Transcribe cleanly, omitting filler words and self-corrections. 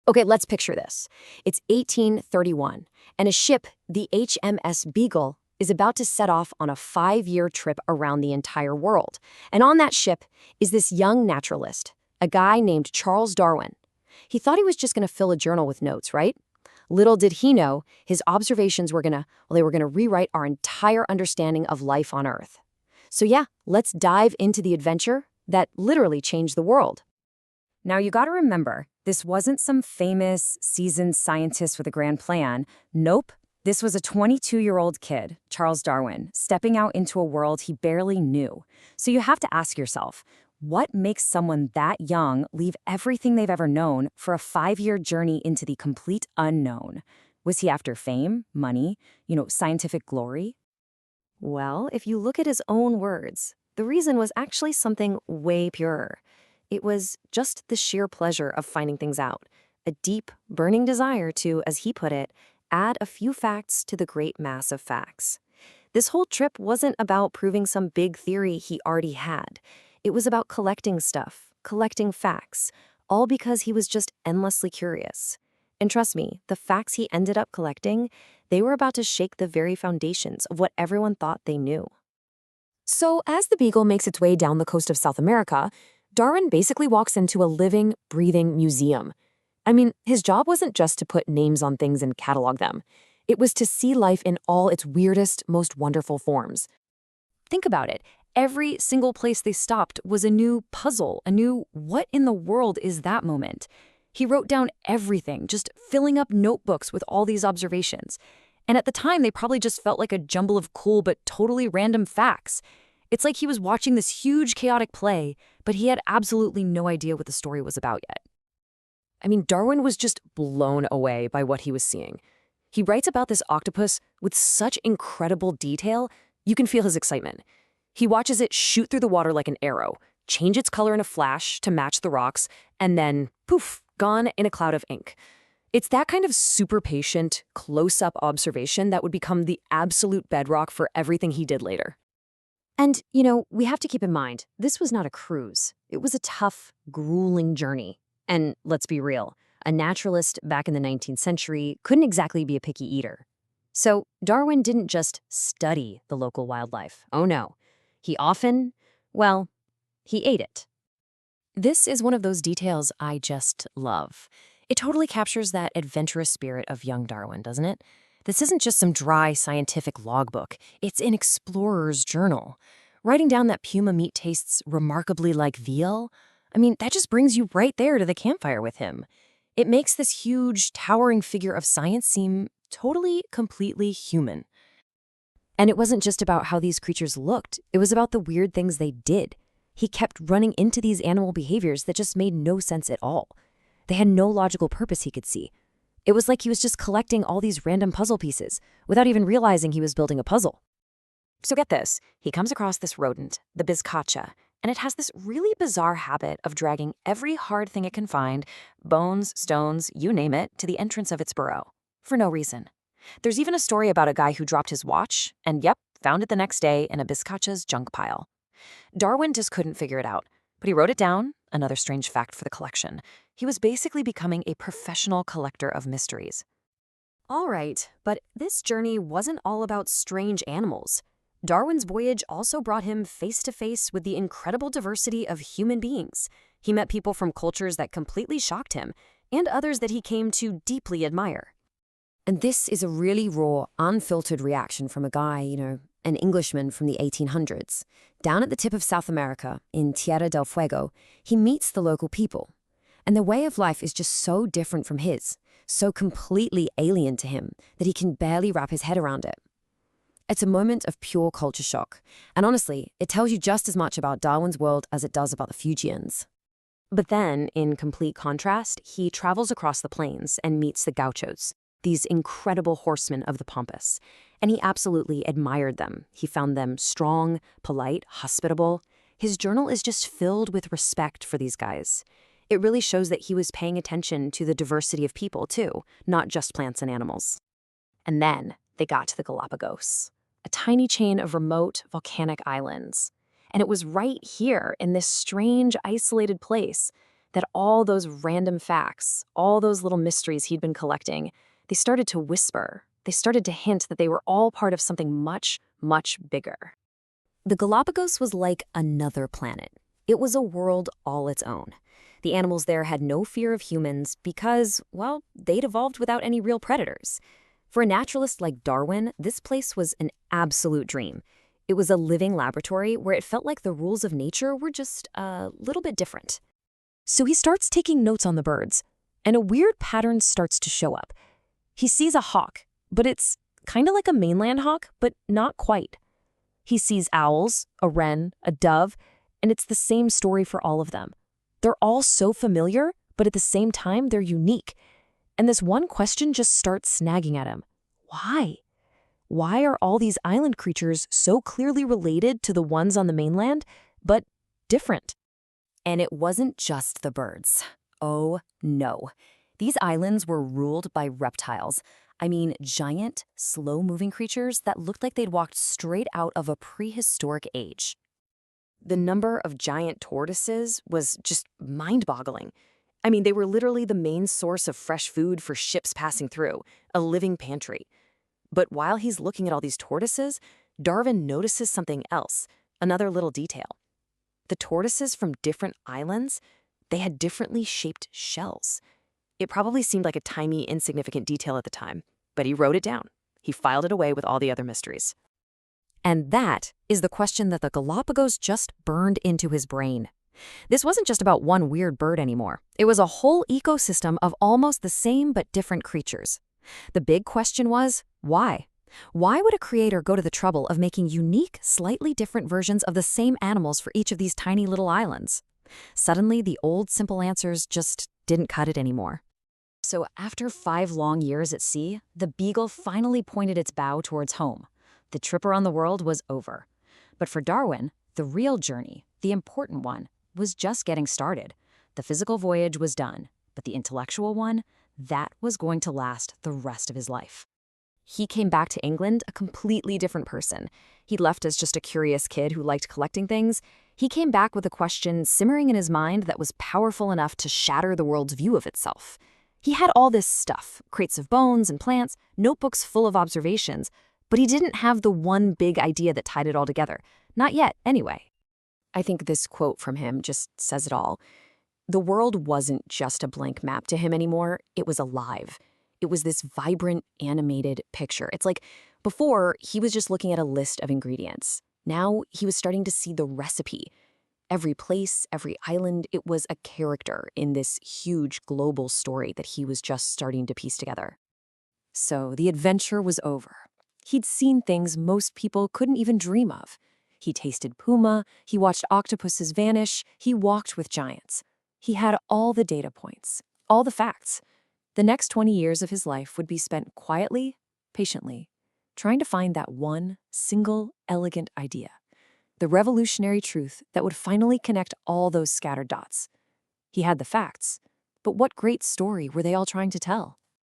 Okay, let's picture this. It's 1831, and a ship, the HMS Beagle, is about to set off on a 5-year trip around the entire world. And on that ship is this young naturalist, a guy named Charles Darwin. He thought he was just going to fill a journal with notes, right? Little did he know, his observations were they were going to rewrite our entire understanding of life on Earth. So yeah, let's dive into the adventure that literally changed the world. Now, you got to remember, this wasn't some famous, seasoned scientist with a grand plan. Nope. This was a 22-year-old kid, Charles Darwin, stepping out into a world he barely knew. So you have to ask yourself, what makes someone that young leave everything they've ever known for a 5-year journey into the complete unknown? Was he after fame, money, scientific glory? Well, if you look at his own words, the reason was actually something way purer. It was just the sheer pleasure of finding things out, a deep, burning desire to, as he put it, add a few facts to the great mass of facts. This whole trip wasn't about proving some big theory he already had. It was about collecting stuff, collecting facts, all because he was just endlessly curious. And trust me, the facts he ended up collecting, they were about to shake the very foundations of what everyone thought they knew. So as the Beagle makes its way down the coast of South America, Darwin basically walks into a living, breathing museum. I mean, his job wasn't just to put names on things and catalog them. It was to see life in all its weirdest, most wonderful forms. Think about it. Every single place they stopped was a new puzzle, a new what in the world is that moment. He wrote down everything, just filling up notebooks with all these observations. And at the time, they probably just felt like a jumble of cool but totally random facts. It's like he was watching this huge, chaotic play, but he had absolutely no idea what the story was about yet. I mean, Darwin was just blown away by what he was seeing. He writes about this octopus with such incredible detail, you can feel his excitement. He watches it shoot through the water like an arrow, change its color in a flash to match the rocks, and then, poof, gone in a cloud of ink. It's that kind of super patient, close-up observation that would become the absolute bedrock for everything he did later. And, we have to keep in mind, this was not a cruise. It was a tough, grueling journey. And let's be real, a naturalist back in the 19th century couldn't exactly be a picky eater. So Darwin didn't just study the local wildlife. Oh no. He ate it. This is one of those details I just love. It totally captures that adventurous spirit of young Darwin, doesn't it? This isn't just some dry scientific logbook. It's an explorer's journal. Writing down that puma meat tastes remarkably like veal, that just brings you right there to the campfire with him. It makes this huge, towering figure of science seem totally, completely human. And it wasn't just about how these creatures looked. It was about the weird things they did. He kept running into these animal behaviors that just made no sense at all. They had no logical purpose he could see. It was like he was just collecting all these random puzzle pieces without even realizing he was building a puzzle. So get this, he comes across this rodent, the bizcacha, and it has this really bizarre habit of dragging every hard thing it can find, bones, stones, you name it, to the entrance of its burrow, for no reason. There's even a story about a guy who dropped his watch and, found it the next day in a bizcacha's junk pile. Darwin just couldn't figure it out, but he wrote it down, another strange fact for the collection. He was basically becoming a professional collector of mysteries. All right, but this journey wasn't all about strange animals. Darwin's voyage also brought him face to face with the incredible diversity of human beings. He met people from cultures that completely shocked him, and others that he came to deeply admire. And this is a really raw, unfiltered reaction from a guy, an Englishman from the 1800s. Down at the tip of South America, in Tierra del Fuego, he meets the local people. And their way of life is just so different from his, so completely alien to him that he can barely wrap his head around it. It's a moment of pure culture shock, and honestly, it tells you just as much about Darwin's world as it does about the Fuegians. But then, in complete contrast, he travels across the plains and meets the gauchos, these incredible horsemen of the pampas, and he absolutely admired them. He found them strong, polite, hospitable. His journal is just filled with respect for these guys. It really shows that he was paying attention to the diversity of people, too, not just plants and animals. And then they got to the Galapagos, a tiny chain of remote volcanic islands. And it was right here, in this strange, isolated place, that all those random facts, all those little mysteries he'd been collecting, they started to whisper. They started to hint that they were all part of something much, much bigger. The Galapagos was like another planet. It was a world all its own. The animals there had no fear of humans because, well, they'd evolved without any real predators. For a naturalist like Darwin, this place was an absolute dream. It was a living laboratory where it felt like the rules of nature were just a little bit different. So he starts taking notes on the birds, and a weird pattern starts to show up. He sees a hawk, but it's kind of like a mainland hawk, but not quite. He sees owls, a wren, a dove, and it's the same story for all of them. They're all so familiar, but at the same time, they're unique. And this one question just starts snagging at him. Why? Why are all these island creatures so clearly related to the ones on the mainland, but different? And it wasn't just the birds. Oh, no. These islands were ruled by reptiles. I mean, giant, slow-moving creatures that looked like they'd walked straight out of a prehistoric age. The number of giant tortoises was just mind-boggling. I mean, they were literally the main source of fresh food for ships passing through, a living pantry. But while he's looking at all these tortoises, Darwin notices something else, another little detail. The tortoises from different islands, they had differently shaped shells. It probably seemed like a tiny, insignificant detail at the time, but he wrote it down. He filed it away with all the other mysteries. And that is the question that the Galapagos just burned into his brain. This wasn't just about one weird bird anymore. It was a whole ecosystem of almost the same but different creatures. The big question was, why? Why would a creator go to the trouble of making unique, slightly different versions of the same animals for each of these tiny little islands? Suddenly, the old simple answers just didn't cut it anymore. So after 5 long years at sea, the Beagle finally pointed its bow towards home. The trip around the world was over. But for Darwin, the real journey, the important one, was just getting started. The physical voyage was done, but the intellectual one, that was going to last the rest of his life. He came back to England a completely different person. He left as just a curious kid who liked collecting things. He came back with a question simmering in his mind that was powerful enough to shatter the world's view of itself. He had all this stuff, crates of bones and plants, notebooks full of observations, but he didn't have the one big idea that tied it all together. Not yet, anyway. I think this quote from him just says it all. The world wasn't just a blank map to him anymore. It was alive. It was this vibrant, animated picture. It's like before, he was just looking at a list of ingredients. Now he was starting to see the recipe. Every place, every island, it was a character in this huge global story that he was just starting to piece together. So the adventure was over. He'd seen things most people couldn't even dream of. He tasted puma, he watched octopuses vanish, he walked with giants. He had all the data points, all the facts. The next 20 years of his life would be spent quietly, patiently, trying to find that one single elegant idea, the revolutionary truth that would finally connect all those scattered dots. He had the facts, but what great story were they all trying to tell?